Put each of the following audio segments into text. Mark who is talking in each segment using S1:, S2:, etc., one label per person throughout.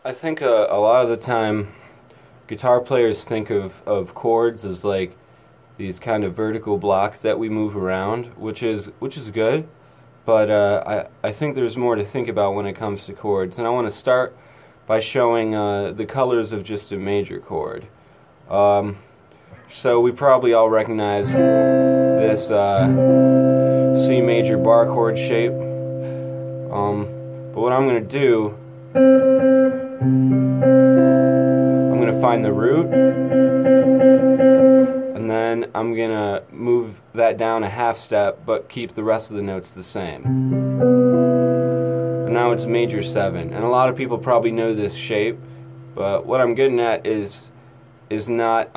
S1: I think a lot of the time guitar players think of chords as like these kind of vertical blocks that we move around, which is good, but I think there's more to think about when it comes to chords, and I want to start by showing the colors of just a major chord. So we probably all recognize this C major bar chord shape, but what I'm going to do, I'm going to find the root, and then I'm going to move that down a half step but keep the rest of the notes the same. And now it's major 7, and a lot of people probably know this shape, but what I'm getting at is not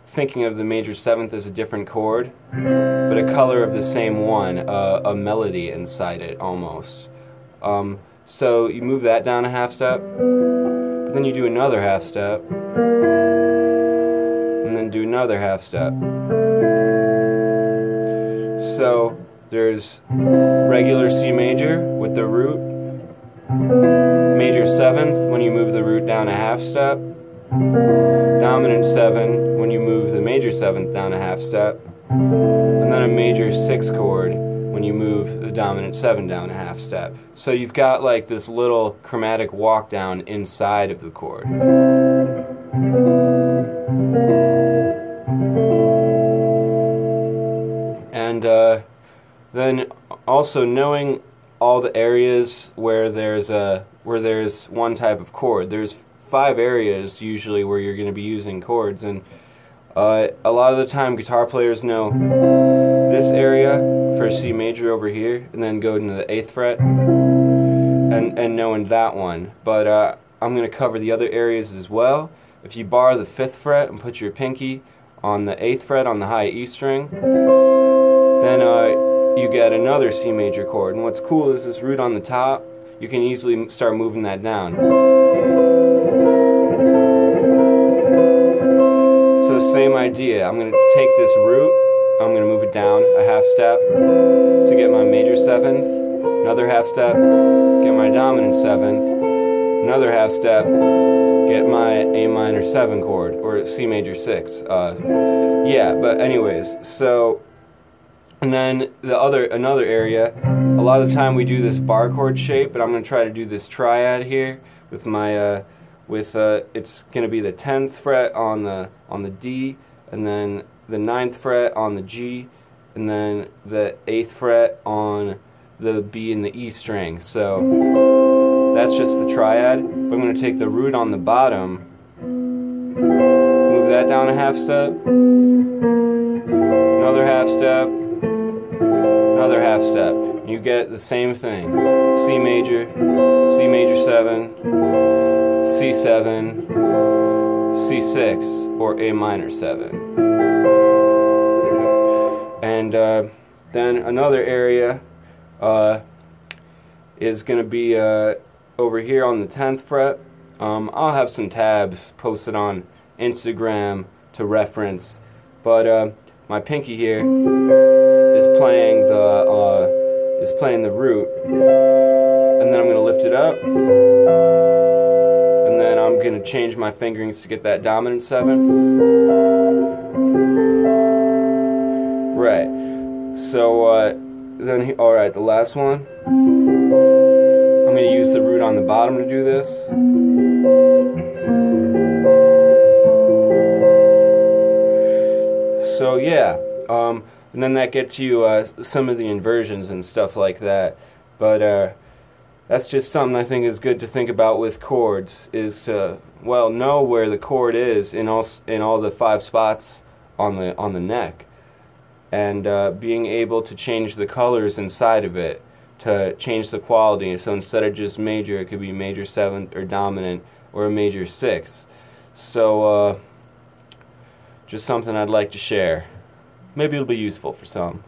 S1: thinking of the major 7th as a different chord, but a color of the same one, a melody inside it almost. So you move that down a half step, but then you do another half step, and then do another half step. So there's regular C major with the root, major 7th when you move the root down a half step, dominant 7 when you move the major 7th down a half step, and then a major 6 chord when you move the dominant 7 down a half step. So you've got like this little chromatic walk down inside of the chord. And then also knowing all the areas where there's one type of chord. There's 5 areas usually where you're going to be using chords, and a lot of the time guitar players know this area for C major over here, and then go into the 8th fret and knowing that one. But I'm going to cover the other areas as well. If you bar the 5th fret and put your pinky on the 8th fret on the high E string, then you get another C major chord. And what's cool is this root on the top, you can easily start moving that down. So same idea, I'm going to take this root, I'm going to move it down a half step to get my major 7th, another half step, get my dominant 7th, another half step, get my A minor 7 chord, or C major 6. Yeah, but anyways, so, and then another area, a lot of the time we do this bar chord shape, but I'm going to try to do this triad here with my, it's going to be the 10th fret on the D, and then the 9th fret on the G, and then the 8th fret on the B and the E string. So that's just the triad. But I'm going to take the root on the bottom, move that down a half step, another half step, another half step. You get the same thing. C major 7, C7, C6, or A minor 7. And then another area is going to be over here on the 10th fret. I'll have some tabs posted on Instagram to reference, but my pinky here is playing the root, and then I'm going to lift it up, and then I'm going to change my fingerings to get that dominant 7th. Right. So then alright, the last one, I'm going to use the root on the bottom to do this. So yeah, and then that gets you some of the inversions and stuff like that. But that's just something I think is good to think about with chords, is to, well, know where the chord is in all the 5 spots on the neck, and being able to change the colors inside of it to change the quality. So instead of just major, it could be major 7th or dominant or a major 6. So just something I'd like to share. Maybe it'll be useful for some.